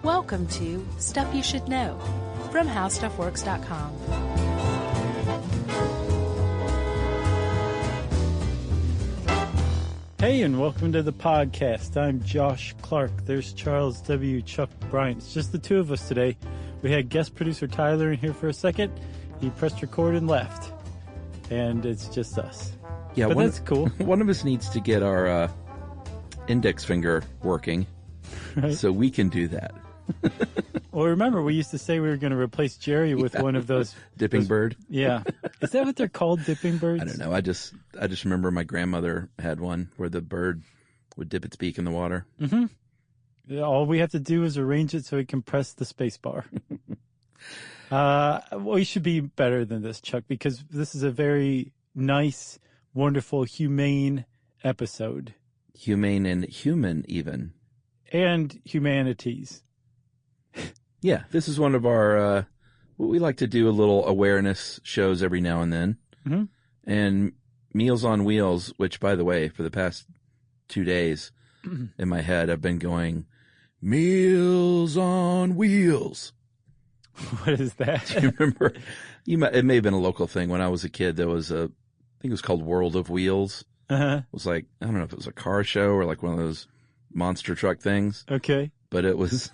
Welcome to Stuff You Should Know from HowStuffWorks.com. Hey, and welcome to the podcast. I'm Josh Clark. There's Charles W. Chuck Bryant. It's just the two of us today. We had guest producer Tyler in here for a second. He pressed record and left. And it's just us. Yeah, but that's cool. One of us needs to get our index finger working, right? So we can do that. Well, remember, we used to say we were going to replace Jerry with one of those... Dipping bird? Yeah. Is that what they're called, dipping birds? I don't know. I just remember my grandmother had one where the bird would dip its beak in the water. Mm-hmm. Yeah, all we have to do is arrange it so we can press the space bar. We should be better than this, Chuck, because this is a very nice, wonderful, humane episode. Humane and human, even. And humanities. Yeah, this is one of our, what we like to do, a little awareness shows every now and then. Mm-hmm. And Meals on Wheels, which, by the way, for the past 2 days in my head, I've been going, Meals on Wheels. What is that? Do you remember? It may have been a local thing. When I was a kid, there was I think it was called World of Wheels. Uh-huh. It was like, I don't know if it was a car show or like one of those monster truck things. Okay. But it was,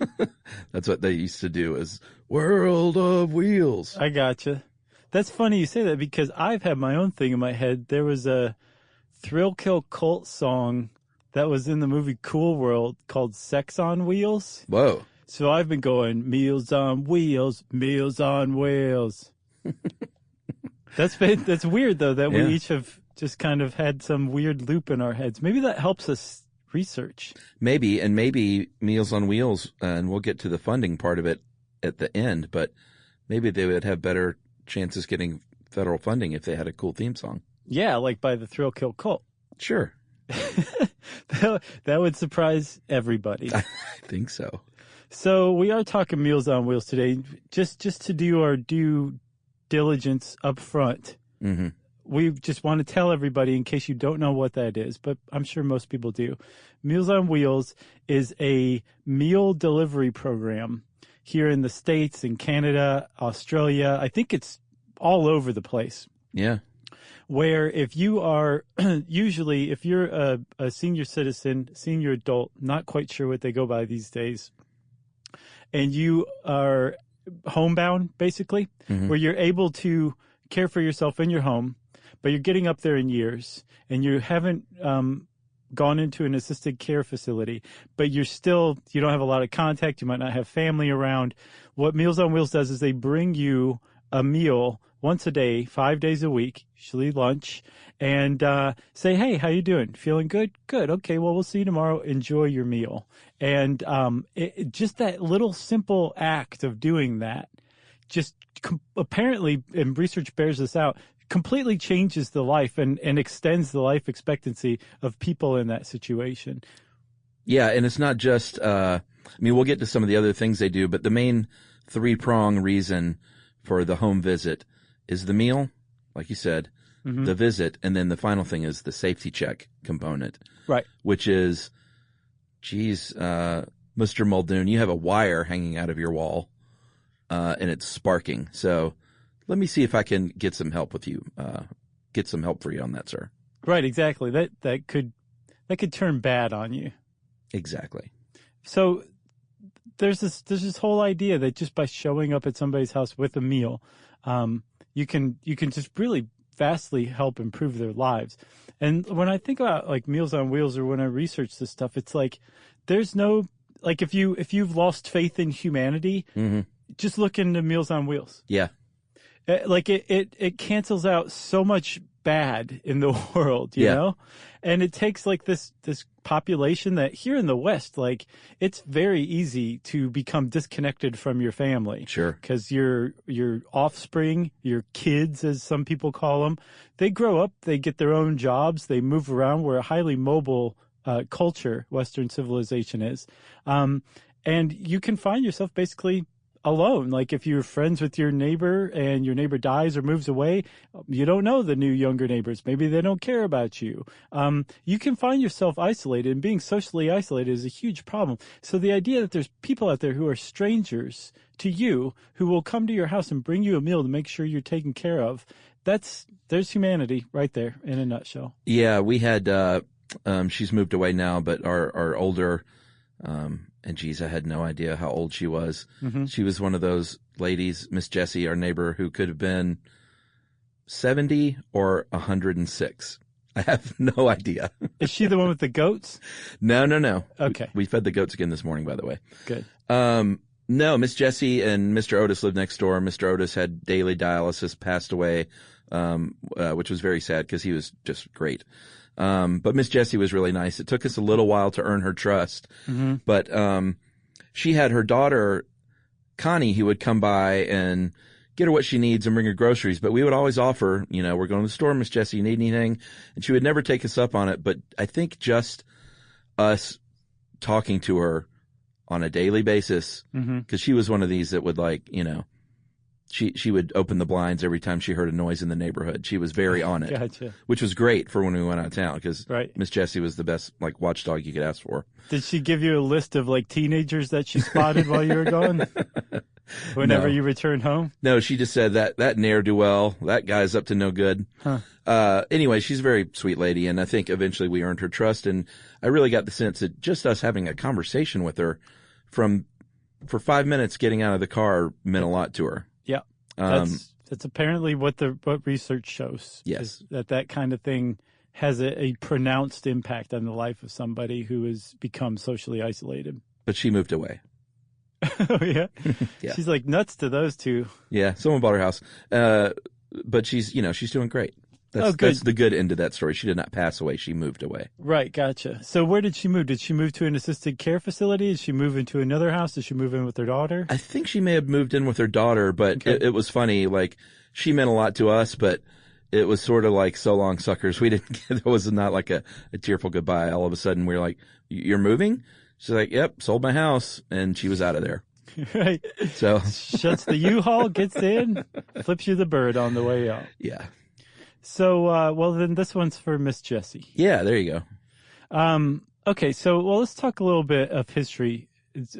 that's what they used to do, is World of Wheels. I gotcha. That's funny you say that because I've had my own thing in my head. There was a Thrill Kill Cult song that was in the movie Cool World called Sex on Wheels. Whoa. So I've been going, Meals on Wheels, Meals on Wheels. That's weird, though, that we each have just kind of had some weird loop in our heads. Maybe that helps us research. Maybe Meals on Wheels, and we'll get to the funding part of it at the end, but maybe they would have better chances getting federal funding if they had a cool theme song. Yeah, like by the Thrill Kill Cult. Sure. That would surprise everybody. I think so. So we are talking Meals on Wheels today, just to do our due diligence up front. Mm-hmm. We just want to tell everybody, in case you don't know what that is, but I'm sure most people do. Meals on Wheels is a meal delivery program here in the States, in Canada, Australia. I think it's all over the place. Yeah. Where if you are, usually if you're a senior citizen, senior adult, not quite sure what they go by these days, and you are homebound, basically, where you're able to care for yourself in your home, but you're getting up there in years, and you haven't gone into an assisted care facility, but you don't have a lot of contact, you might not have family around. What Meals on Wheels does is they bring you a meal once a day, 5 days a week, usually lunch, and say, hey, how you doing? Feeling good? Good. Okay, well, we'll see you tomorrow. Enjoy your meal. And just that little simple act of doing that just apparently, and research bears this out, completely changes the life and extends the life expectancy of people in that situation. Yeah, and it's not just, we'll get to some of the other things they do, but the main three-prong reason for the home visit is the meal, like you said, the visit, and then the final thing is the safety check component. Right. Which is, Mr. Muldoon, you have a wire hanging out of your wall, and it's sparking. So let me see if I can get some help with you, get some help for you on that, sir. Right, exactly. That could turn bad on you. Exactly. So there's this whole idea that just by showing up at somebody's house with a meal, you can just really vastly help improve their lives. And when I think about like Meals on Wheels, or when I research this stuff, it's like there's no, like if you've lost faith in humanity, just look into Meals on Wheels. Yeah. Like it cancels out so much bad in the world, you know? And it takes like this population that here in the West, like it's very easy to become disconnected from your family. Sure. Because your offspring, your kids, as some people call them, they grow up, they get their own jobs, they move around. We're a highly mobile culture, Western civilization is. And you can find yourself basically alone. Like if you're friends with your neighbor and your neighbor dies or moves away, you don't know the new younger neighbors. Maybe they don't care about you. You can find yourself isolated, and being socially isolated is a huge problem. So the idea that there's people out there who are strangers to you who will come to your house and bring you a meal to make sure you're taken care of, there's humanity right there in a nutshell. Yeah, we had, she's moved away now, but our older, and geez, I had no idea how old she was. Mm-hmm. She was one of those ladies, Miss Jessie, our neighbor, who could have been 70 or 106. I have no idea. Is she the one with the goats? No. Okay. We fed the goats again this morning, by the way. Good. No, Miss Jessie and Mr. Otis lived next door. Mr. Otis had daily dialysis, passed away, which was very sad because he was just great. But Miss Jessie was really nice. It took us a little while to earn her trust. Mm-hmm. But she had her daughter, Connie, who would come by and get her what she needs and bring her groceries. But we would always offer, we're going to the store, Miss Jessie, you need anything? And she would never take us up on it. But I think just us talking to her on a daily basis, because she was one of these that would she would open the blinds every time she heard a noise in the neighborhood. She was very on it, Gotcha. Which was great for when we went out of town because right. Miss Jessie was the best watchdog you could ask for. Did she give you a list of teenagers that she spotted while you were gone? Whenever you return home? No, she just said that ne'er-do-well, that guy's up to no good. Huh. Anyway, she's a very sweet lady, and I think eventually we earned her trust, and I really got the sense that just us having a conversation with her for 5 minutes getting out of the car meant a lot to her. Yeah. That's apparently what research shows. Yes. That kind of thing has a pronounced impact on the life of somebody who has become socially isolated. But she moved away. Oh, yeah? Yeah. She's nuts to those two. Yeah. Someone bought her house. But she's doing great. That's the good end of that story. She did not pass away. She moved away. Right. Gotcha. So where did she move? Did she move to an assisted care facility? Did she move into another house? Did she move in with her daughter? I think she may have moved in with her daughter, but okay. It was funny. She meant a lot to us, but it was sort of so long, suckers. We didn't there was not a tearful goodbye. All of a sudden we were like, you're moving? She's like, yep, sold my house. And she was out of there. Right. So shuts the U-Haul, gets in, flips you the bird on the way out. Yeah. So, then this one's for Miss Jessie. Yeah, there you go. Okay, so, let's talk a little bit of history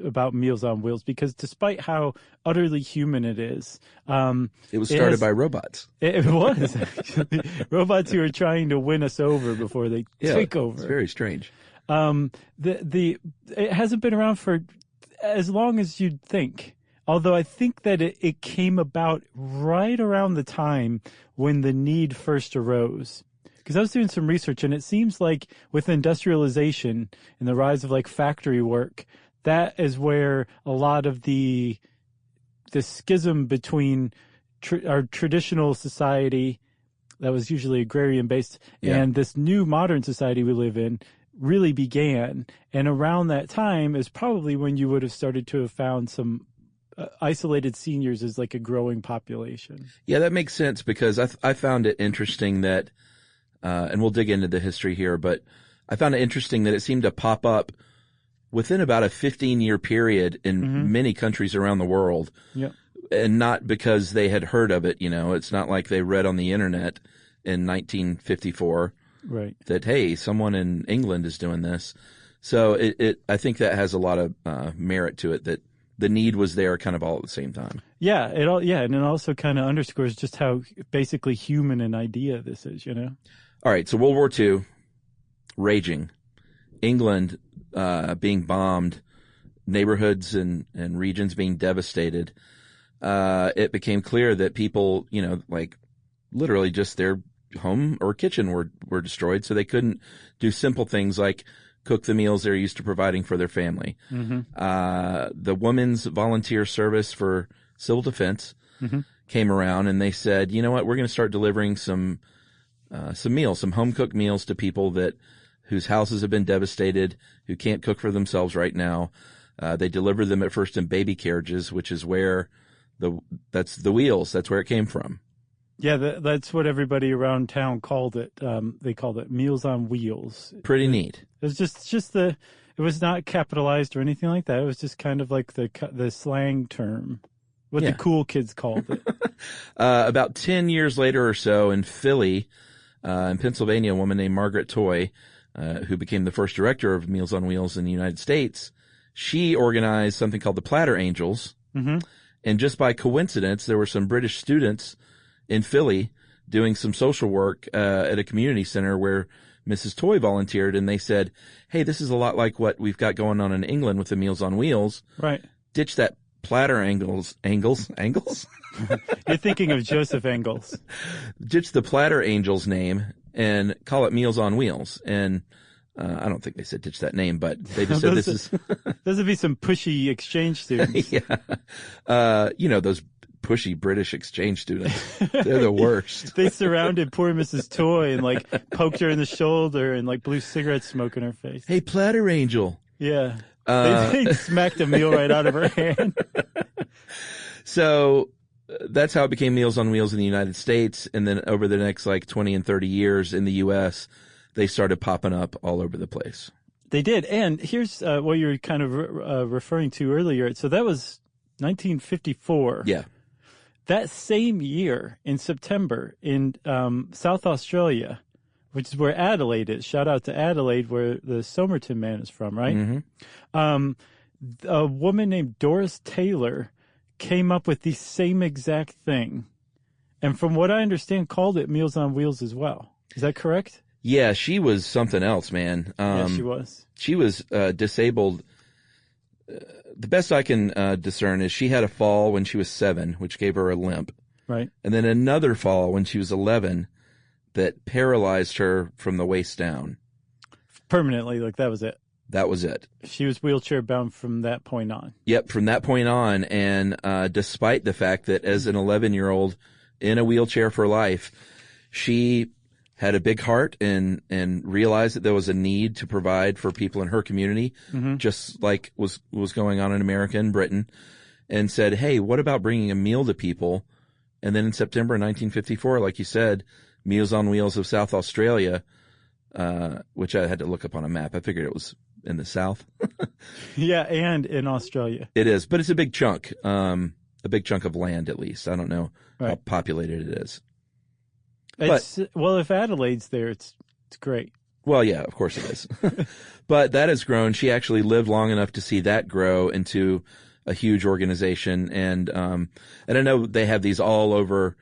about Meals on Wheels, because despite how utterly human it is, it was started by robots. It was, actually. Robots who are trying to win us over before they take over. It's very strange. It hasn't been around for as long as you'd think. Although I think that it came about right around the time when the need first arose. Because I was doing some research, and it seems like with industrialization and the rise of factory work, that is where a lot of the schism between our traditional society that was usually agrarian based and this new modern society we live in really began. And around that time is probably when you would have started to have found some isolated seniors as a growing population. Yeah, that makes sense, because I found it interesting that, and we'll dig into the history here, but I found it interesting that it seemed to pop up within about a 15-year period in many countries around the world. Yep. And not because they had heard of it, it's not like they read on the internet in 1954 right. that, hey, someone in England is doing this. So I think that has a lot of merit to it, that the need was there kind of all at the same time. Yeah, and it also kind of underscores just how basically human an idea this is, All right, so World War II, raging. England being bombed, neighborhoods and regions being devastated. It became clear that people, literally just their home or kitchen were destroyed, so they couldn't do simple things like cook the meals they're used to providing for their family. The Women's Volunteer Service for Civil Defense came around, and they said, you know what, we're going to start delivering some meals, some home-cooked meals to people whose houses have been devastated, who can't cook for themselves right now. They delivered them at first in baby carriages, which is where that's the wheels. That's where it came from. Yeah, that's what everybody around town called it. They called it Meals on Wheels. Pretty neat. It was just it was not capitalized or anything like that. It was just kind of the slang term. what the cool kids called it. About 10 years later or so in Philly, in Pennsylvania, a woman named Margaret Toy, who became the first director of Meals on Wheels in the United States, she organized something called the Platter Angels. Mm-hmm. And just by coincidence, there were some British students in Philly doing some social work at a community center where Mrs. Toy volunteered, and they said, hey, this is a lot like what we've got going on in England with the Meals on Wheels. Right. Ditch that Platter Angels? You're thinking of Joseph Engels. Ditch the Platter Angels name and call it Meals on Wheels. And I don't think they said ditch that name, but they just said this is... Those would be some pushy exchange students. Yeah. Those pushy British exchange students. They're the worst. They surrounded poor Mrs. Toy and like poked her in the shoulder and like blew cigarette smoke in her face. Hey, Platter Angel. Yeah. They smacked a meal right out of her hand. So that's how it became Meals on Wheels in the United States. And then over the next like 20 and 30 years in the U.S., they started popping up all over the place. They did. And here's what you were kind of referring to earlier. So that was 1954. Yeah. That same year in September in South Australia, which is where Adelaide is. Shout out to Adelaide, where the Somerton Man is from, right? Mm-hmm. A woman named Doris Taylor came up with the same exact thing. And from what I understand, called it Meals on Wheels as well. Is that correct? Yeah, she was something else, man. Yeah, she was. She was disabled. The best I can discern is she had a fall when she was 7, which gave her a limp. Right. And then another fall when she was 11 that paralyzed her from the waist down. Permanently, like that was it. That was it. She was wheelchair bound from that point on. Yep, from that point on. And despite the fact that as an 11-year-old in a wheelchair for life, she had a big heart and realized that there was a need to provide for people in her community, just like was going on in America and Britain, and said, hey, what about bringing a meal to people? And then in September 1954, like you said, Meals on Wheels of South Australia, which I had to look up on a map. I figured it was in the South. Yeah, and in Australia. It is, but it's a big chunk of land at least. I don't know how populated it is. Well, if Adelaide's there, it's great. Well, yeah, of course it is. But that has grown. She actually lived long enough to see that grow into a huge organization. And I know they have these all over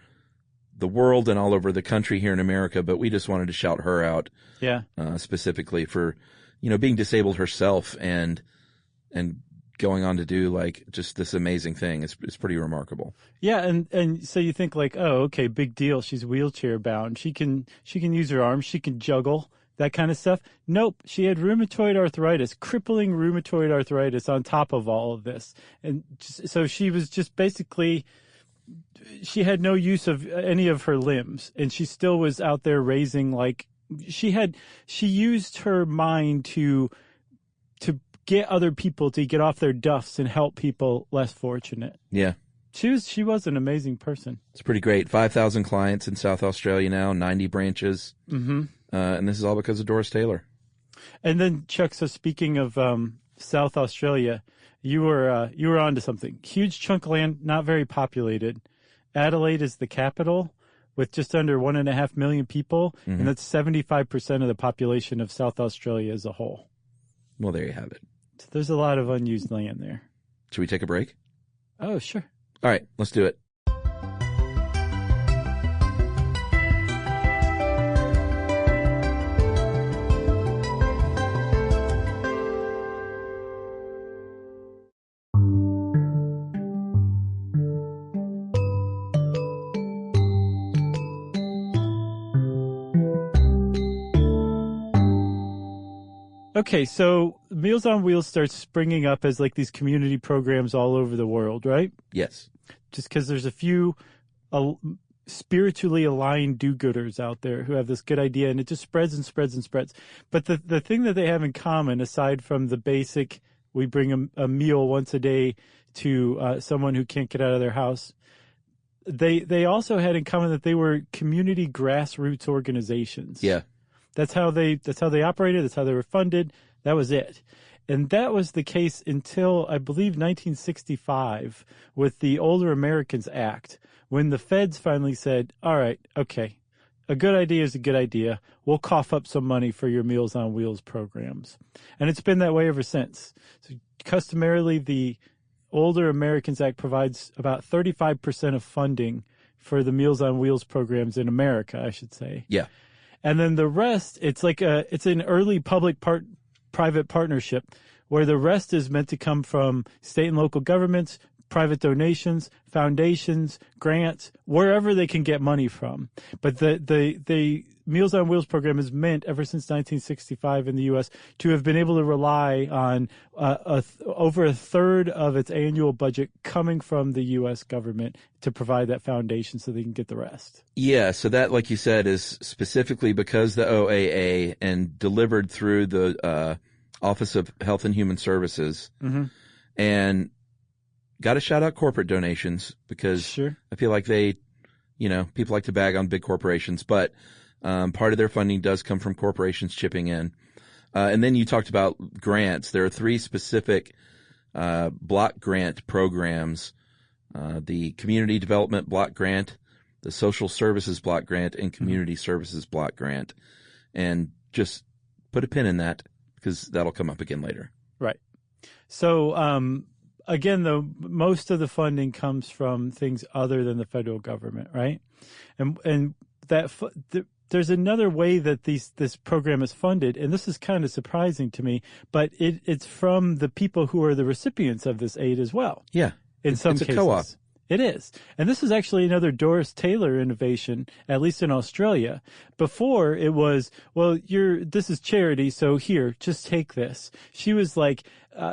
the world and all over the country here in America, but we just wanted to shout her out. Yeah. Specifically for, being disabled herself and going on to do like just this amazing thing. It's pretty remarkable. Yeah, and so you think like, oh, okay, big deal. She's wheelchair bound. She can use her arms. She can juggle, that kind of stuff. Nope, she had rheumatoid arthritis, crippling rheumatoid arthritis on top of all of this, and so she was just basically. She had no use of any of her limbs, and she still was out there raising like she used her mind to get other people to get off their duffs and help people less fortunate. Yeah. She was an amazing person. It's pretty great. 5,000 clients in South Australia now, 90 branches. Mm-hmm. And this is all because of Doris Taylor. And then Chuck, so speaking of South Australia, you were onto something. Huge chunk of land, not very populated. Adelaide is the capital with just under 1.5 million people, and that's 75% of the population of South Australia as a whole. Well, there you have it. So there's a lot of unused land there. Should we take a break? Oh, sure. All right, let's do it. Okay, so Meals on Wheels starts springing up as like these community programs all over the world, right? Yes. Just because there's a few spiritually aligned do-gooders out there who have this good idea, and it just spreads and spreads and spreads. But the thing that they have in common, aside from the basic, we bring a meal once a day to someone who can't get out of their house, they also had in common that they were community grassroots organizations. Yeah. That's how they operated. That's how they were funded. That was it. And that was the case until, I believe, 1965 with the Older Americans Act, when the feds finally said, all right, okay, a good idea is a good idea. We'll cough up some money for your Meals on Wheels programs. And it's been that way ever since. So customarily, the Older Americans Act provides about 35% of funding for the Meals on Wheels programs in America, I should say. Yeah. And then the rest, it's an early public-private partnership where the rest is meant to come from state and local governments, private donations, foundations, grants, wherever they can get money from. But the Meals on Wheels program is meant, ever since 1965 in the U.S., to have been able to rely on over a third of its annual budget coming from the U.S. government to provide that foundation so they can get the rest. Yeah, so that, like you said, is specifically because the OAA and delivered through the Office of Health and Human Services. Mm-hmm. And got to shout out corporate donations because sure. I feel like people like to bag on big corporations, but part of their funding does come from corporations chipping in. And then you talked about grants. There are 3 specific block grant programs, the Community Development Block Grant, the Social Services Block Grant, and Community Services Block Grant. And just put a pin in that because that'll come up again later. Right. So, again, though, most of the funding comes from things other than the federal government, right? And that there's another way that this program is funded, and this is kind of surprising to me, but it's from the people who are the recipients of this aid as well. Yeah. In some cases. It's a co-op. It is. And this is actually another Doris Taylor innovation, at least in Australia. Before it was, well, this is charity, so here, just take this. She was like,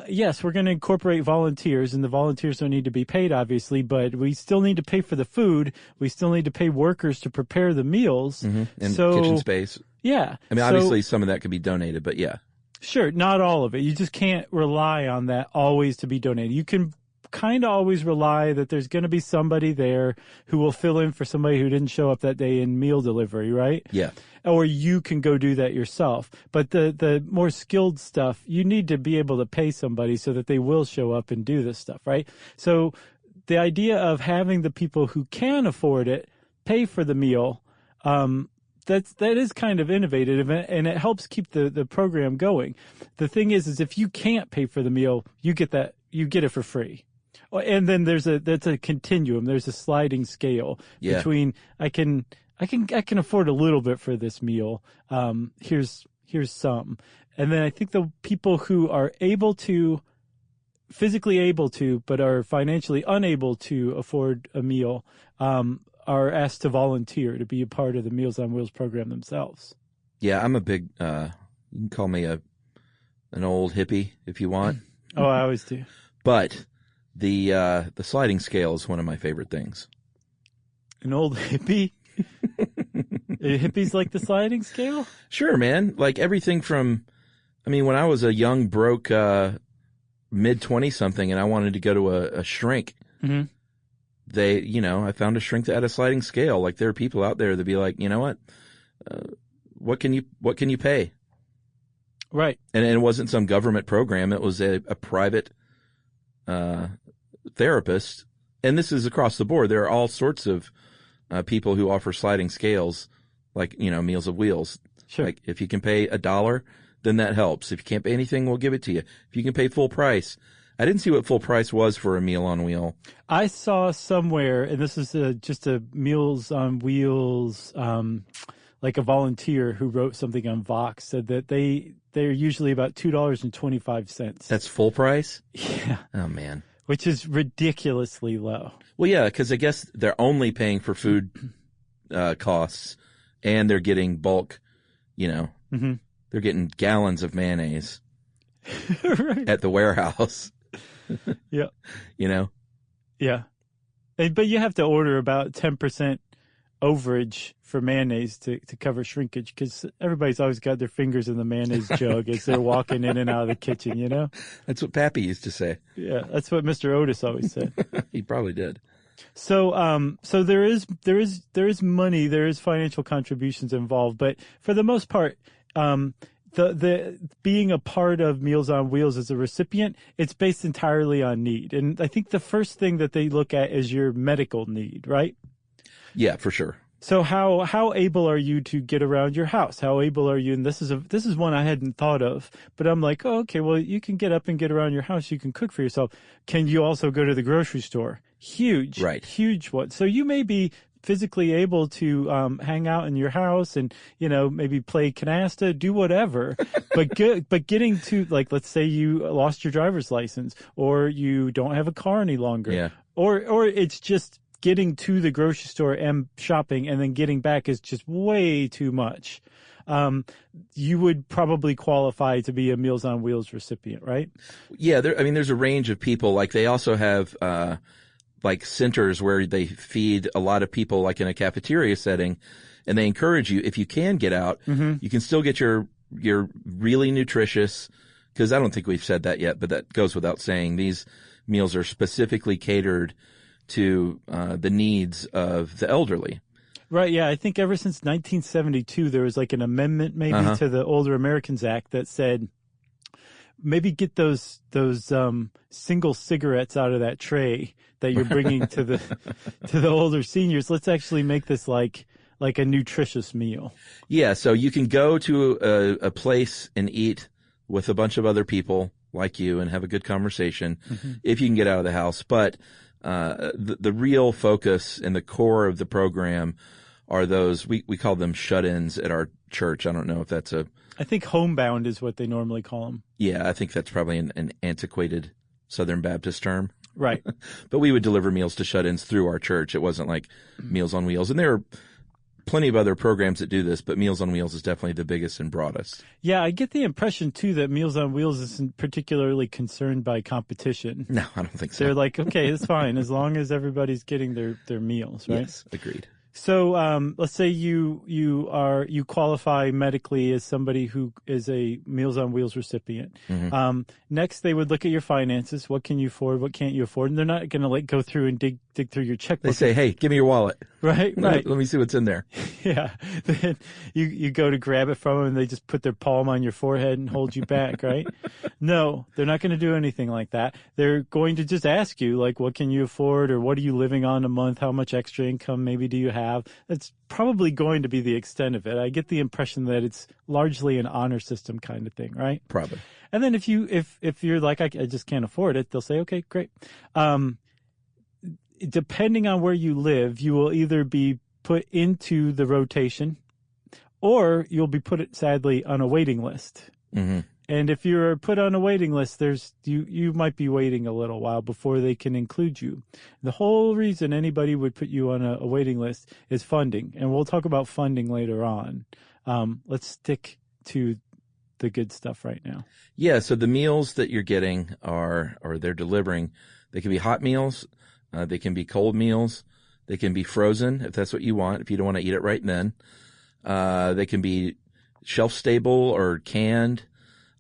yes, we're going to incorporate volunteers, and the volunteers don't need to be paid, obviously, but we still need to pay for the food. We still need to pay workers to prepare the meals. Mm-hmm. And kitchen space. Yeah. I mean, obviously some of that could be donated, but yeah. Sure, not all of it. You just can't rely on that always to be donated. You can kind of always rely that there's going to be somebody there who will fill in for somebody who didn't show up that day in meal delivery, right? Yeah. Or you can go do that yourself. But the more skilled stuff, you need to be able to pay somebody so that they will show up and do this stuff, right? So the idea of having the people who can afford it pay for the meal, that is kind of innovative, and it helps keep the program going. The thing is if you can't pay for the meal, you get it for free. And then that's a continuum. There's a sliding scale between I can afford a little bit for this meal. Here's some. And then I think the people who are physically able to, but are financially unable to afford a meal, are asked to volunteer to be a part of the Meals on Wheels program themselves. Yeah, I'm a big, you can call me an old hippie if you want. Oh, I always do. But the sliding scale is one of my favorite things. An old hippie? Hippies like the sliding scale? Sure, man. Like everything from, I mean, when I was a young, broke, mid-20-something and I wanted to go to a shrink, mm-hmm. I found a shrink that had a sliding scale. Like there are people out there that be like, you know what can you pay? Right. And it wasn't some government program. It was a private therapist. And this is across the board. There are all sorts of people who offer sliding scales, like, Meals of Wheels. Sure. Like if you can pay $1, then that helps. If you can't pay anything, we'll give it to you. If you can pay full price. I didn't see what full price was for a Meal on Wheel. I saw somewhere, and this is just a Meals on Wheels, like a volunteer who wrote something on Vox, said that they're usually about $2.25. That's full price? Yeah. Oh, man. Which is ridiculously low. Well, yeah, because I guess they're only paying for food costs, and they're getting bulk, Mm-hmm. They're getting gallons of mayonnaise right. at the warehouse. Yeah. Yeah. But you have to order about 10% overage for mayonnaise to cover shrinkage, because everybody's always got their fingers in the mayonnaise jug as they're walking in and out of the kitchen, That's what Pappy used to say. Yeah, that's what Mr. Otis always said. He probably did. So there is money, there is financial contributions involved, but for the most part, the being a part of Meals on Wheels as a recipient, it's based entirely on need. And I think the first thing that they look at is your medical need, right? Yeah, for sure. So how able are you to get around your house? How able are you? And this is one I hadn't thought of, but I'm like, oh, okay, well, you can get up and get around your house. You can cook for yourself. Can you also go to the grocery store? Huge, right? Huge one. So you may be physically able to hang out in your house and, maybe play canasta, do whatever. but getting to, like, let's say you lost your driver's license or you don't have a car any longer. Yeah. Or it's just getting to the grocery store and shopping and then getting back is just way too much. You would probably qualify to be a Meals on Wheels recipient, right? Yeah. There's a range of people. Like they also have, like centers where they feed a lot of people, like in a cafeteria setting, and they encourage you, if you can get out, you can still get your really nutritious, because I don't think we've said that yet, but that goes without saying. These meals are specifically catered to the needs of the elderly. Right, yeah. I think ever since 1972, there was like an amendment maybe to the Older Americans Act that said, maybe get those single cigarettes out of that tray that you're bringing to the older seniors. Let's actually make this like a nutritious meal. Yeah, so you can go to a place and eat with a bunch of other people like you and have a good conversation if you can get out of the house. But the real focus and the core of the program are those, we call them shut-ins at our church. I don't know if that's I think homebound is what they normally call them. Yeah, I think that's probably an antiquated Southern Baptist term. Right. But we would deliver meals to shut-ins through our church. It wasn't like Meals on Wheels. And there are plenty of other programs that do this, but Meals on Wheels is definitely the biggest and broadest. Yeah, I get the impression, too, that Meals on Wheels isn't particularly concerned by competition. No, I don't think so. They're like, okay, it's fine as long as everybody's getting their meals, right? Yes, agreed. So let's say you qualify medically as somebody who is a Meals on Wheels recipient. Next, they would look at your finances. What can you afford? What can't you afford? And they're not going to go through and dig through your checkbook. They say, "Hey, give me your wallet." Right. Let me see what's in there. Yeah. Then you go to grab it from them and they just put their palm on your forehead and hold you back, right? No, they're not going to do anything like that. They're going to just ask you, like, what can you afford, or what are you living on a month? How much extra income maybe do you have? That's probably going to be the extent of it. I get the impression that it's largely an honor system kind of thing, right? Probably. And then if you're like, I just can't afford it, they'll say, okay, great. Depending on where you live, you will either be put into the rotation or you'll be put, sadly, on a waiting list. And if you're put on a waiting list, you might be waiting a little while before they can include you. The whole reason anybody would put you on a waiting list is funding. And we'll talk about funding later on. Let's stick to the good stuff right now. Yeah, so the meals that you're getting or they're delivering, they can be hot meals. They can be cold meals. They can be frozen if that's what you want, if you don't want to eat it right then. They can be shelf stable or canned.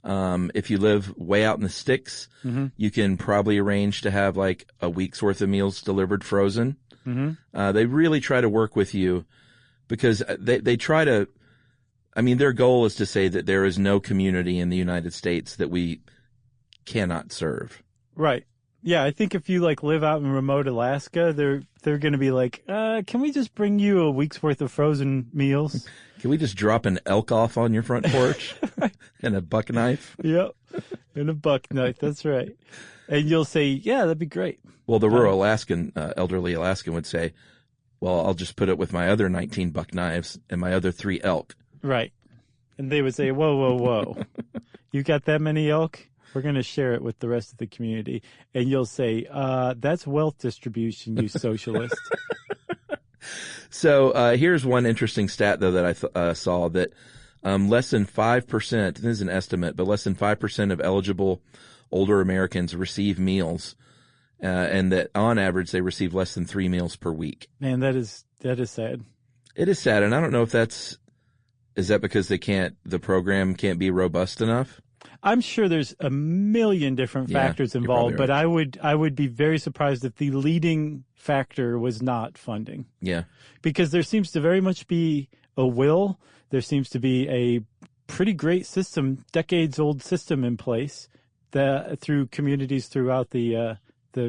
If you live way out in the sticks, you can probably arrange to have like a week's worth of meals delivered frozen. They really try to work with you because they try to, their goal is to say that there is no community in the United States that we cannot serve. Right. Yeah, I think if you live out in remote Alaska, they're going to be like, can we just bring you a week's worth of frozen meals? Can we just drop an elk off on your front porch and a buck knife? Yep, and a buck knife. That's right. And you'll say, yeah, that'd be great. Well, the rural Alaskan, elderly Alaskan would say, well, I'll just put it with my other 19 buck knives and my other 3 elk. Right. And they would say, whoa, whoa, whoa. You got that many elk? We're going to share it with the rest of the community. And you'll say, that's wealth distribution, you socialist. So here's one interesting stat, though, that I saw that less than 5%, this is an estimate, but less than 5% of eligible older Americans receive meals, and that on average they receive less than 3 meals per week. Man, that is sad. It is sad, and I don't know if is that because the program can't be robust enough? I'm sure there's a million different factors involved, but I would be very surprised if the leading factor was not funding. Yeah. Because there seems to very much be a will. There seems to be a pretty great system, decades-old system in place through communities throughout the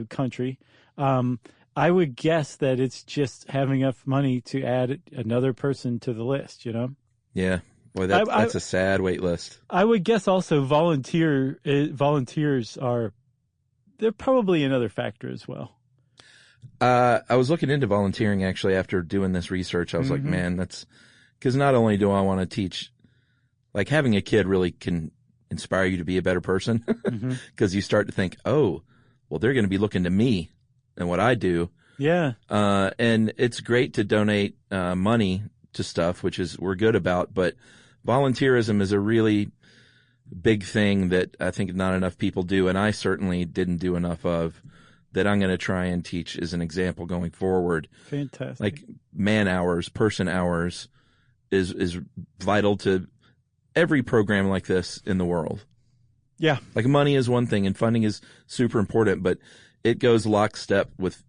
country. I would guess that it's just having enough money to add another person to the list, you know? Yeah. Boy, that's a sad wait list. I would guess also volunteers they're probably another factor as well. I was looking into volunteering actually after doing this research. I was like, man, that's because not only do I want to teach, like having a kid really can inspire you to be a better person because you start to think, oh, well, they're going to be looking to me and what I do. Yeah. And it's great to donate money to stuff, which is we're good about, but volunteerism is a really big thing that I think not enough people do, and I certainly didn't do enough of, that I'm going to try and teach as an example going forward. Fantastic. Like man hours, person hours is vital to every program like this in the world. Yeah. Like money is one thing and funding is super important, but it goes lockstep with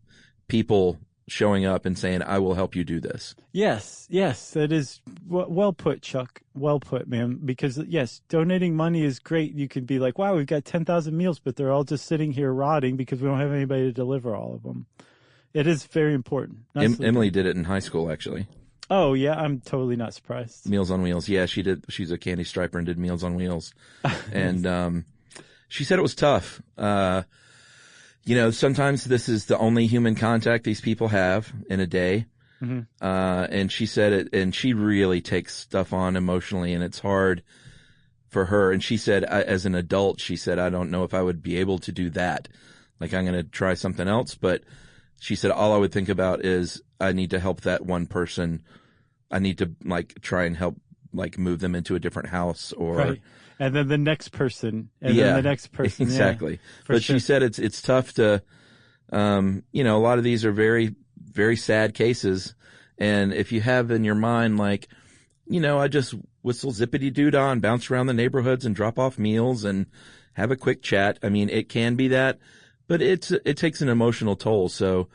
people showing up and saying, I will help you do this. Yes, that is well put, Chuck. Well put, man. Because, yes, donating money is great. You could be like, wow, we've got 10,000 meals, but they're all just sitting here rotting because we don't have anybody to deliver all of them. It is very important. Emily did it in high school, actually. Oh, yeah, I'm totally not surprised. Meals on Wheels. Yeah, she did. She's a candy striper and did Meals on Wheels. And she said it was tough. You know, sometimes this is the only human contact these people have in a day. And she said it, and she really takes stuff on emotionally, and it's hard for her. And she said, as an adult, she said, I don't know if I would be able to do that. Like, I'm going to try something else. But she said, all I would think about is I need to help that one person. I need to, like, try and help, like, move them into a different house or. Right. And then the next person, and then the next person. Exactly. Yeah, but sure. she said it's tough to, you know, a lot of these are very, very sad cases. And if you have in your mind, like, you know, I just whistle zippity-doo-dah and bounce around the neighborhoods and drop off meals and have a quick chat. I mean, it can be that, but it takes an emotional toll. So,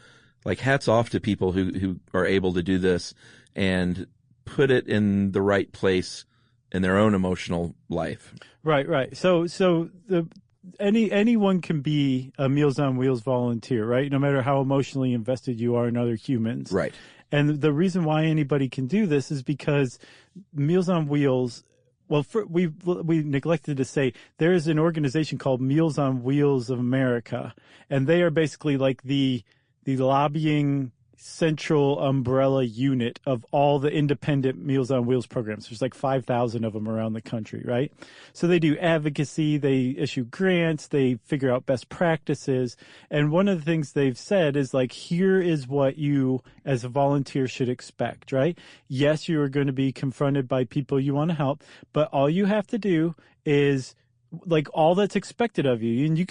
like, hats off to people who are able to do this and put it in the right place in their own emotional life. Right. So anyone can be a Meals on Wheels volunteer, right? No matter how emotionally invested you are in other humans. Right. And the reason why anybody can do this is because Meals on Wheels, well, we neglected to say there is an organization called Meals on Wheels of America, and they are basically like the lobbying central umbrella unit of all the independent Meals on Wheels programs. There's like 5,000 of them around the country, right? So they do advocacy, they issue grants, they figure out best practices. And one of the things they've said is like, here is what you as a volunteer should expect, right? Yes, you are going to be confronted by people you want to help, but all you have to do is like all that's expected of you. And you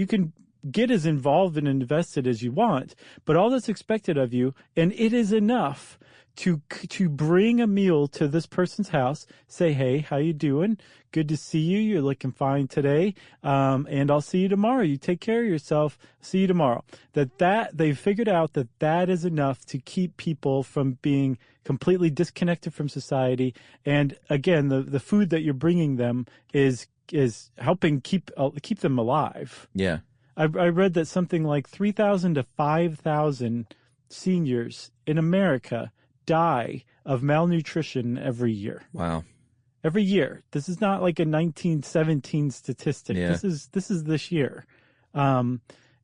can get as involved and invested as you want, but all that's expected of you, and it is enough to bring a meal to this person's house, say, hey, how you doing? Good to see you. You're looking fine today. And I'll see you tomorrow. You take care of yourself. See you tomorrow. That they've figured out that is enough to keep people from being completely disconnected from society. And again, the food that you're bringing them is helping keep them alive. Yeah. I read that something like 3,000 to 5,000 seniors in America die of malnutrition every year. Wow. Every year. This is not like a 1917 statistic. Yeah. This is this year. Actually,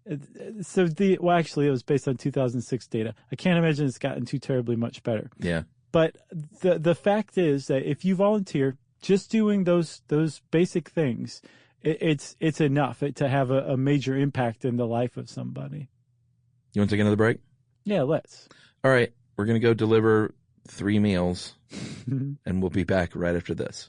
it was based on 2006 data. I can't imagine it's gotten too terribly much better. Yeah. But the fact is that if you volunteer, just doing those basic things, it's enough to have a major impact in the life of somebody. You want to take another break? Yeah, let's. All right. We're going to go deliver 3 meals, and we'll be back right after this.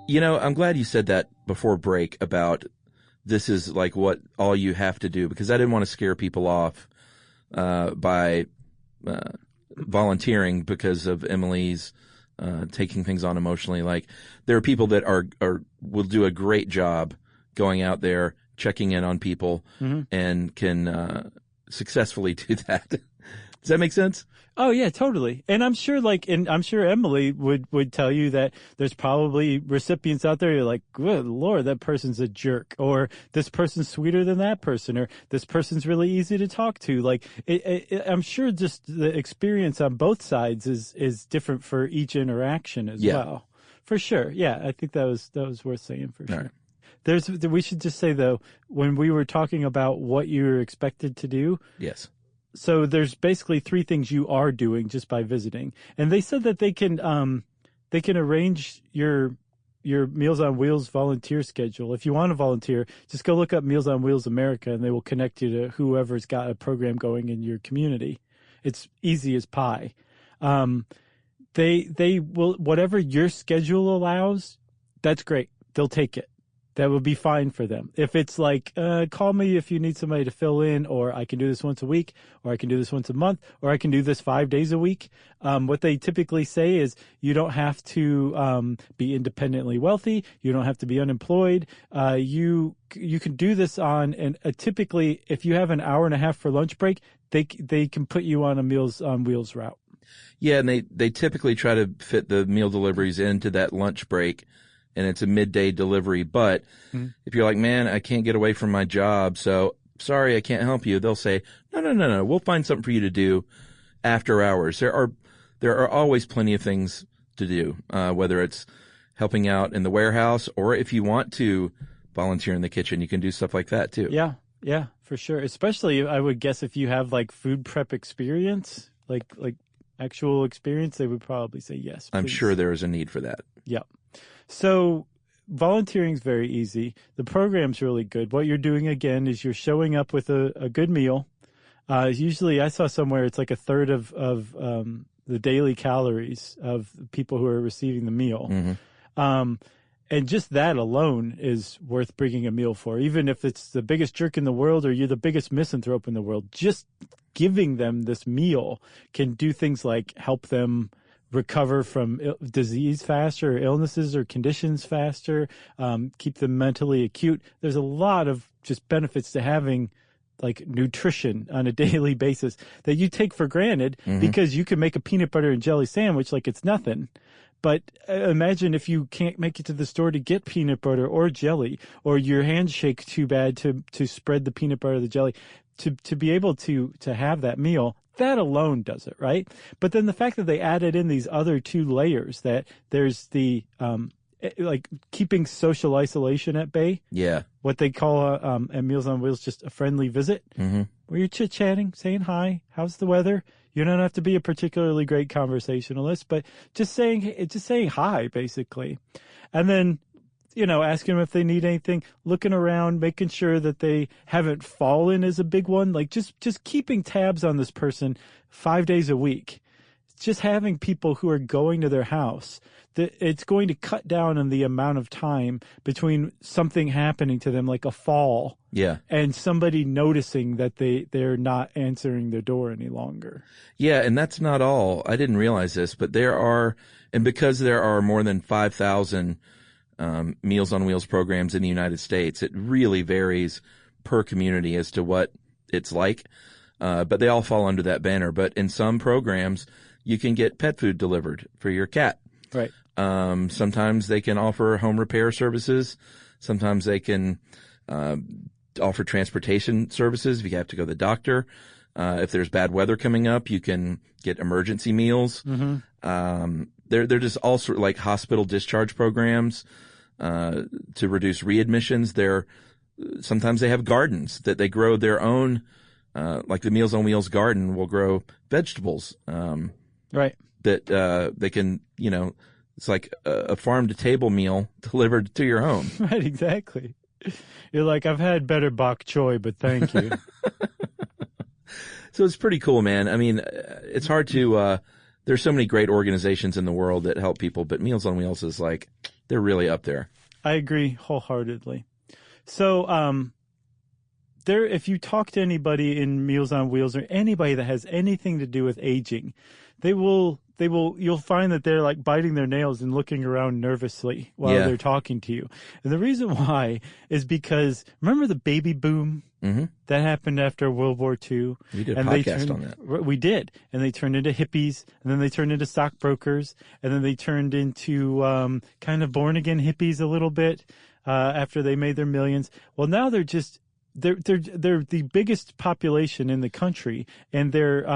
You know, I'm glad you said that before break about this is like what all you have to do, because I didn't want to scare people off by volunteering because of Emily's taking things on emotionally. Like, there are people that will do a great job going out there, checking in on people, and can successfully do that. Does that make sense? Oh yeah, totally. And I'm sure I'm sure Emily would tell you that there's probably recipients out there who are like, good Lord, that person's a jerk, or this person's sweeter than that person, or this person's really easy to talk to. Like, I'm sure just the experience on both sides is different for each interaction as well. For sure. Yeah. I think that was worth saying for sure. Right. We should just say though, when we were talking about what you were expected to do. Yes. So there's basically 3 things you are doing just by visiting. And they said that they can arrange your Meals on Wheels volunteer schedule. If you want to volunteer, just go look up Meals on Wheels America and they will connect you to whoever's got a program going in your community. It's easy as pie. They will, whatever your schedule allows, that's great. They'll take it. That would be fine for them. If it's like, call me if you need somebody to fill in, or I can do this once a week, or I can do this once a month, or I can do this 5 days a week. What they typically say is you don't have to be independently wealthy. You don't have to be unemployed. You can do this on, and typically if you have an hour and a half for lunch break, they can put you on a Meals on Wheels route. Yeah, and they typically try to fit the meal deliveries into that lunch break. And it's a midday delivery. But if you're like, man, I can't get away from my job, so sorry, I can't help you, they'll say, no, we'll find something for you to do after hours. There are always plenty of things to do, whether it's helping out in the warehouse, or if you want to volunteer in the kitchen, you can do stuff like that too. Yeah, for sure. Especially, I would guess, if you have like food prep experience, like actual experience, they would probably say yes, please. I'm sure there is a need for that. Yeah. So volunteering is very easy. The program's really good. What you're doing, again, is you're showing up with a good meal. Usually I saw somewhere it's like a third of the daily calories of people who are receiving the meal. And just that alone is worth bringing a meal for. Even if it's the biggest jerk in the world or you're the biggest misanthrope in the world, just giving them this meal can do things like help them recover from disease faster, or illnesses or conditions faster, keep them mentally acute. There's a lot of just benefits to having like nutrition on a daily basis that you take for granted because you can make a peanut butter and jelly sandwich like it's nothing. But imagine if you can't make it to the store to get peanut butter or jelly, or your hands shake too bad to spread the peanut butter or the jelly, to be able to have that meal. That alone does it, right? But then the fact that they added in these other 2 layers, that there's the like keeping social isolation at bay. Yeah. What they call at Meals on Wheels just a friendly visit, where you're chit-chatting, saying hi, how's the weather? You don't have to be a particularly great conversationalist, but just saying hi, basically. And then, asking them if they need anything, looking around, making sure that they haven't fallen is a big one. Like just keeping tabs on this person 5 days a week. Just having people who are going to their house, it's going to cut down on the amount of time between something happening to them, like a fall, and somebody noticing that they're not answering their door any longer. Yeah, and that's not all. I didn't realize this, but because there are more than 5,000 Meals on Wheels programs in the United States, it really varies per community as to what it's like. But they all fall under that banner. But in some programs, you can get pet food delivered for your cat. Right. Sometimes they can offer home repair services. Sometimes they can offer transportation services if you have to go to the doctor. If there's bad weather coming up, you can get emergency meals. They're just all sort of like hospital discharge programs to reduce readmissions. Sometimes they have gardens that they grow their own, like the Meals on Wheels garden will grow vegetables. Right. That they can, it's like a farm to table meal delivered to your home. Right, exactly. You're like, I've had better bok choy, but thank you. So it's pretty cool, man. I mean, it's hard to, there's so many great organizations in the world that help people, but Meals on Wheels is like, they're really up there. I agree wholeheartedly. So, if you talk to anybody in Meals on Wheels or anybody that has anything to do with aging, you'll find that they're like biting their nails and looking around nervously while they're talking to you. And the reason why is because remember the baby boom that happened after World War II? We did a podcast on that. We did. And they turned into hippies, and then they turned into stockbrokers, and then they turned into kind of born again hippies a little bit after they made their millions. Well, now they're the biggest population in the country, and they're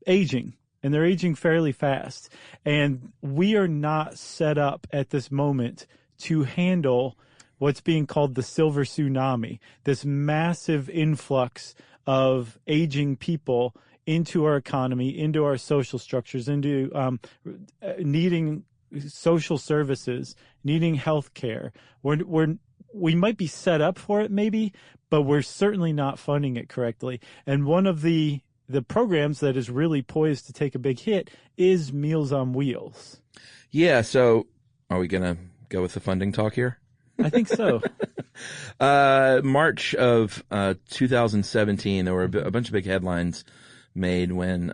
aging. And they're aging fairly fast. And we are not set up at this moment to handle what's being called the silver tsunami, this massive influx of aging people into our economy, into our social structures, into needing social services, needing health care. We might be set up for it maybe, but we're certainly not funding it correctly. And one of the programs that is really poised to take a big hit is Meals on Wheels. Yeah, so are we going to go with the funding talk here? I think so. March of 2017, there were a bunch of big headlines made when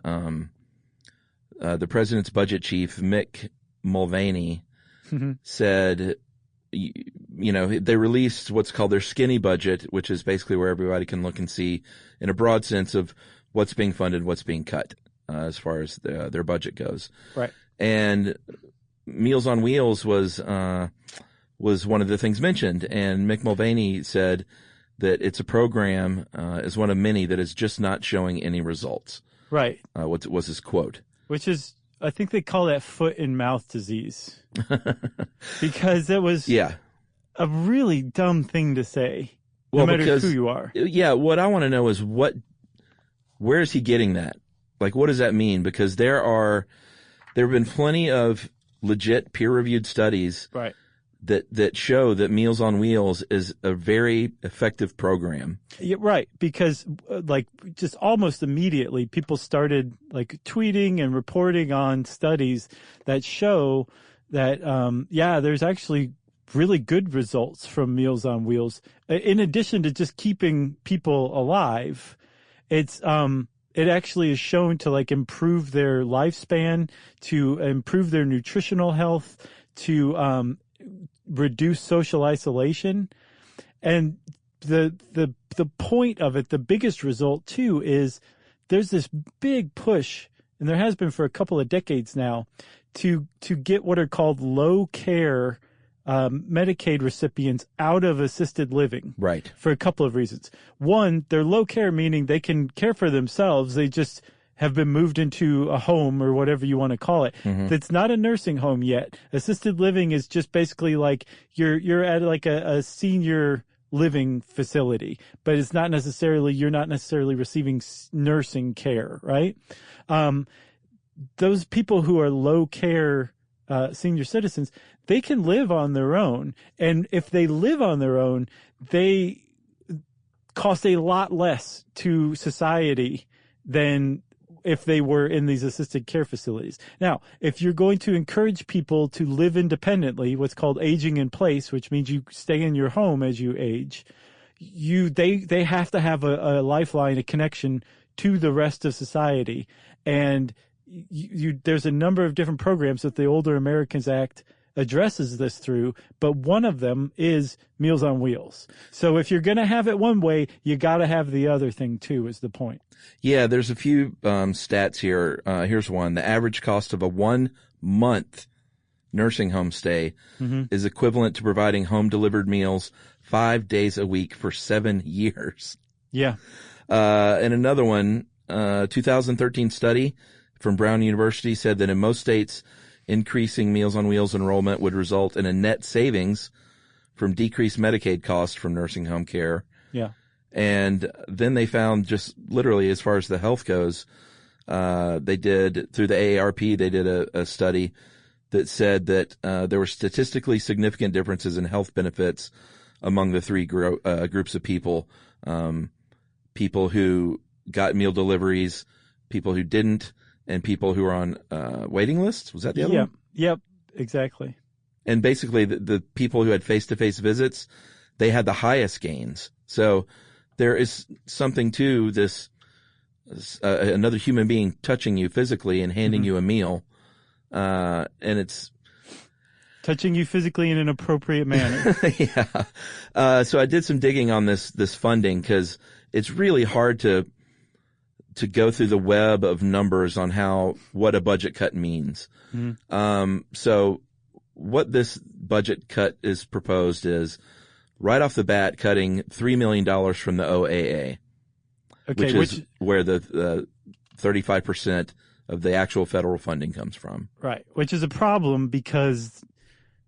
the president's budget chief, Mick Mulvaney, said, they released what's called their skinny budget, which is basically where everybody can look and see in a broad sense of what's being funded, what's being cut, as far as their budget goes. Right. And Meals on Wheels was one of the things mentioned. And Mick Mulvaney said that it's a program, is one of many that is just not showing any results. Right. What was his quote? Which is, I think they call that foot and mouth disease. Because it was a really dumb thing to say, no matter who you are. Yeah, what I want to know is where is he getting that? Like, what does that mean? Because there have been plenty of legit peer-reviewed studies that show that Meals on Wheels is a very effective program. Yeah, right. Because just almost immediately people started tweeting and reporting on studies that show that, there's actually really good results from Meals on Wheels. In addition to just keeping people alive, it actually is shown to improve their lifespan, to improve their nutritional health, to reduce social isolation. And the point of it, the biggest result too, is there's this big push, and there has been for a couple of decades now, to get what are called low care Medicaid recipients out of assisted living. Right. For a couple of reasons. One, they're low care, meaning they can care for themselves. They just have been moved into a home or whatever you want to call it. That's not a nursing home yet. Assisted living is just basically you're at a senior living facility, but it's not necessarily, you're not necessarily receiving nursing care, right? Those people who are low care senior citizens, they can live on their own. And if they live on their own, they cost a lot less to society than if they were in these assisted care facilities. Now, if you're going to encourage people to live independently, what's called aging in place, which means you stay in your home as you age, they have to have a lifeline, a connection to the rest of society. And there's a number of different programs that the Older Americans Act addresses this through, but one of them is Meals on Wheels. So if you're going to have it one way, you got to have the other thing too, is the point. Yeah, there's a few stats here. Here's one. The average cost of a 1-month nursing home stay is equivalent to providing home-delivered meals 5 days a week for 7 years. Yeah. And another one, 2013 study from Brown University said that in most states, increasing Meals on Wheels enrollment would result in a net savings from decreased Medicaid costs from nursing home care. Yeah. And then they found, just literally as far as the health goes, they did, through the AARP, they did a study that said that there were statistically significant differences in health benefits among the three groups of people. People who got meal deliveries, people who didn't, and people who are on waiting lists. Was that the other one? Yep, exactly. And basically the people who had face-to-face visits, they had the highest gains. So there is something to this, another human being touching you physically and handing you a meal. And it's touching you physically in an appropriate manner. Yeah. So I did some digging on this funding, because it's really hard to go through the web of numbers on what a budget cut means. So what this budget cut is proposed is, right off the bat, cutting $3 million from the OAA, which is where the 35% of the actual federal funding comes from. Right, which is a problem because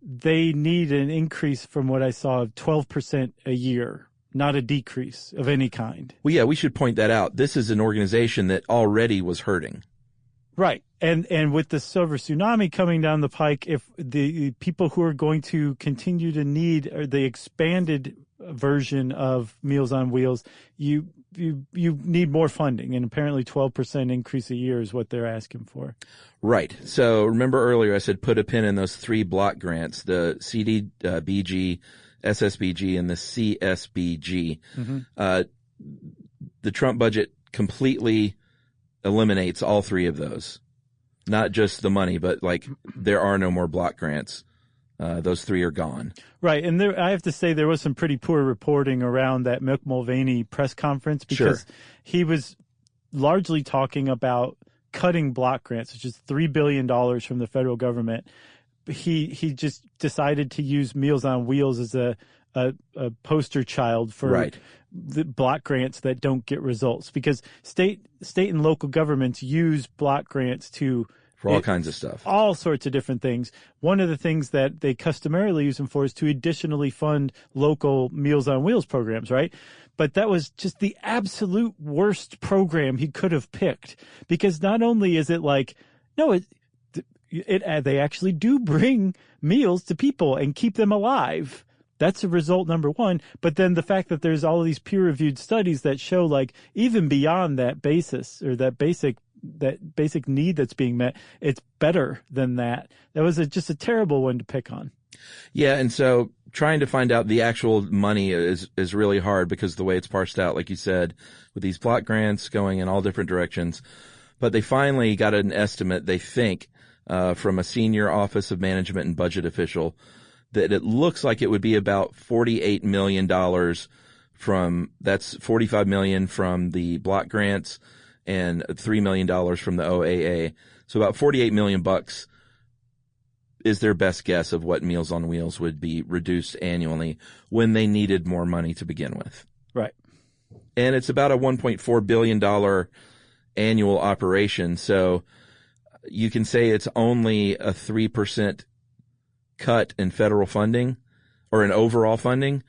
they need an increase from what I saw of 12% a year, not a decrease of any kind. Well, yeah, we should point that out. This is an organization that already was hurting. Right. And with the silver tsunami coming down the pike, if the people who are going to continue to need the expanded version of Meals on Wheels, you need more funding, and apparently 12% increase a year is what they're asking for. Right. So remember earlier I said put a pin in those 3 block grants, the CDBG, SSBG, and the CSBG. The Trump budget completely eliminates all 3 of those. Not just the money, but there are no more block grants. Those 3 are gone. Right. And I have to say there was some pretty poor reporting around that Mick Mulvaney press conference, because he was largely talking about cutting block grants, which is $3 billion from the federal government. He just decided to use Meals on Wheels as a poster child for the block grants that don't get results, because state and local governments use block grants for all kinds of stuff, all sorts of different things. One of the things that they customarily use them for is to additionally fund local Meals on Wheels programs, right? But that was just the absolute worst program he could have picked, because not only is it they actually do bring meals to people and keep them alive. That's a result number one. But then the fact that there's all of these peer-reviewed studies that show, even beyond that basis, or that basic need that's being met, it's better than that. That was just a terrible one to pick on. Yeah, and so trying to find out the actual money is really hard, because the way it's parsed out, like you said, with these block grants going in all different directions. But they finally got an estimate, they think, from a senior Office of Management and Budget official, that it looks like it would be about $48 million that's $45 million from the block grants and $3 million from the OAA. So about $48 million is their best guess of what Meals on Wheels would be reduced annually when they needed more money to begin with. Right. And it's about a $1.4 billion annual operation. So you can say it's only a 3% cut in federal funding, or in overall funding,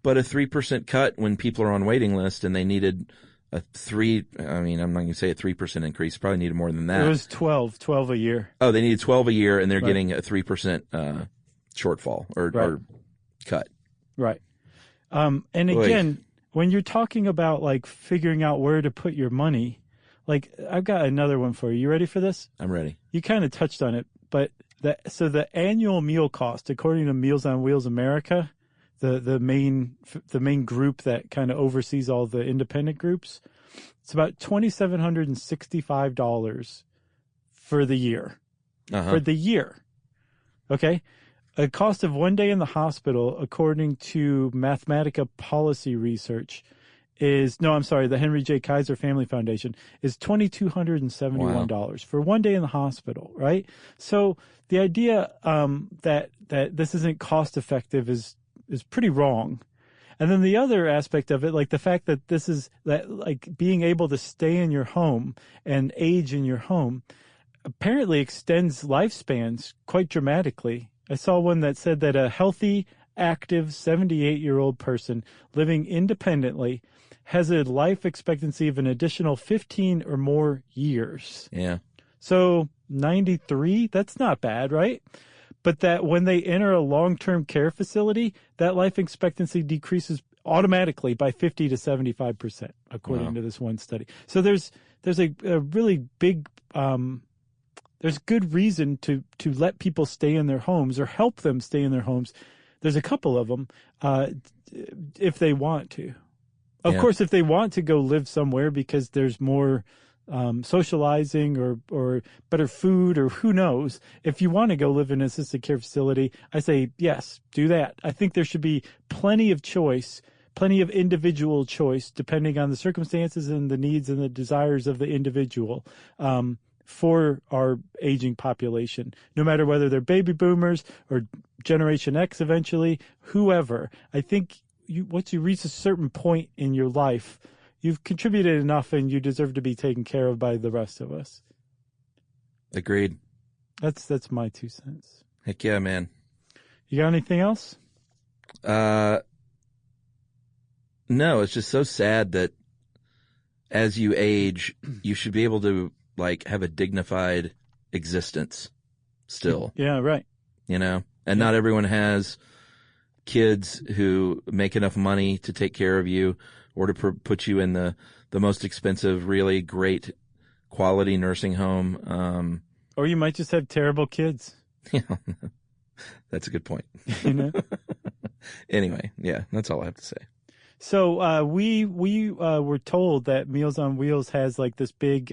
but a 3% cut when people are on waiting list and they needed I'm not going to say a 3% increase, probably needed more than that. It was 12 a year. Oh, they needed 12 a year, and they're getting a 3% shortfall or cut. Right. And again, when you're talking about figuring out where to put your money, I've got another one for you. You ready for this? I'm ready. You kind of touched on it, but the annual meal cost, according to Meals on Wheels America, the main group that kind of oversees all the independent groups, it's about $2,765 for the year. For the year. Okay? A cost of 1 day in the hospital, according to Mathematica Policy Research, the Henry J. Kaiser Family Foundation, is $2,271 for 1 day in the hospital, right? So the idea that this isn't cost effective is pretty wrong. And then the other aspect of it, the fact that this is being able to stay in your home and age in your home, apparently extends lifespans quite dramatically. I saw one that said that a healthy, active 78-year-old person living independently has a life expectancy of an additional 15 or more years. Yeah. So 93, that's not bad, right? But that when they enter a long-term care facility, that life expectancy decreases automatically by 50 to 75%, according to this one study. So there's a really big there's good reason to let people stay in their homes, or help them stay in their homes. There's a couple of them if they want to. Of course, if they want to go live somewhere because there's more socializing or better food or who knows, if you want to go live in an assisted care facility, I say, yes, do that. I think there should be plenty of choice, plenty of individual choice, depending on the circumstances and the needs and the desires of the individual, for our aging population, no matter whether they're baby boomers or Generation X eventually, whoever. I think once you reach a certain point in your life, you've contributed enough and you deserve to be taken care of by the rest of us. Agreed. That's my 2 cents. Heck yeah, man. You got anything else? No, it's just so sad that as you age, you should be able to have a dignified existence still. Yeah, right. And not everyone has kids who make enough money to take care of you or to put you in the most expensive, really great quality nursing home. Or you might just have terrible kids. Yeah, that's a good point. Anyway, yeah, that's all I have to say. So we were told that Meals on Wheels has this big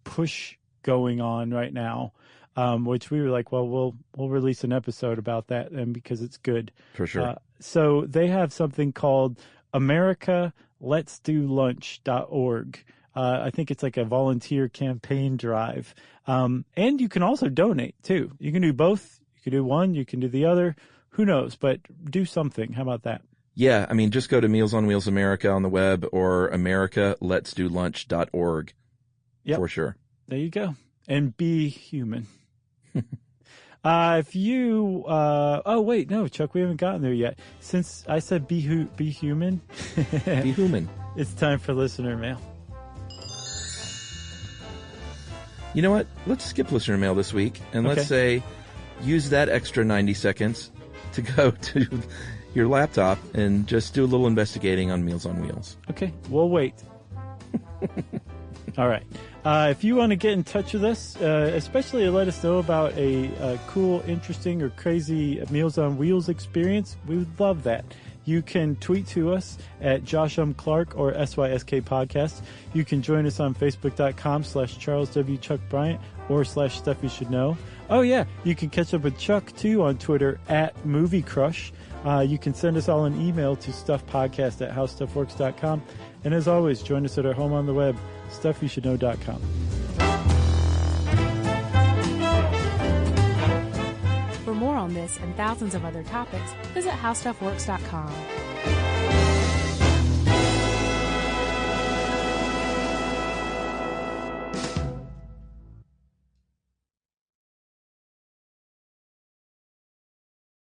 push going on right now, which we were like, well, we'll release an episode about that, and because it's good for sure. So they have something called AmericaLet'sDoLunch.org. I think it's like a volunteer campaign drive, and you can also donate too. You can do both. You can do one. You can do the other. Who knows? But do something. How about that? Yeah, I mean, just go to Meals on Wheels America on the web or AmericaLet'sDoLunch.org. Yep. For sure. There you go. And be human. If you, oh wait, no, Chuck, we haven't gotten there yet. Since I said be human. Be human. It's time for listener mail. You know what? Let's skip listener mail this week. And let's say use that extra 90 seconds to go to your laptop and just do a little investigating on Meals on Wheels. Okay. We'll wait. All right. If you want to get in touch with us, especially let us know about a cool, interesting, or crazy Meals on Wheels experience, we would love that. You can tweet to us at Josh M. Clark or SYSK Podcast. You can join us on Facebook.com/Charles W. Chuck Bryant or /Stuff You Should Know. Oh, yeah. You can catch up with Chuck, too, on Twitter at Movie Crush. You can send us all an email to stuffpodcast@howstuffworks.com. And as always, join us at our home on the web, stuffyoushouldknow.com. For more on this and thousands of other topics, visit howstuffworks.com.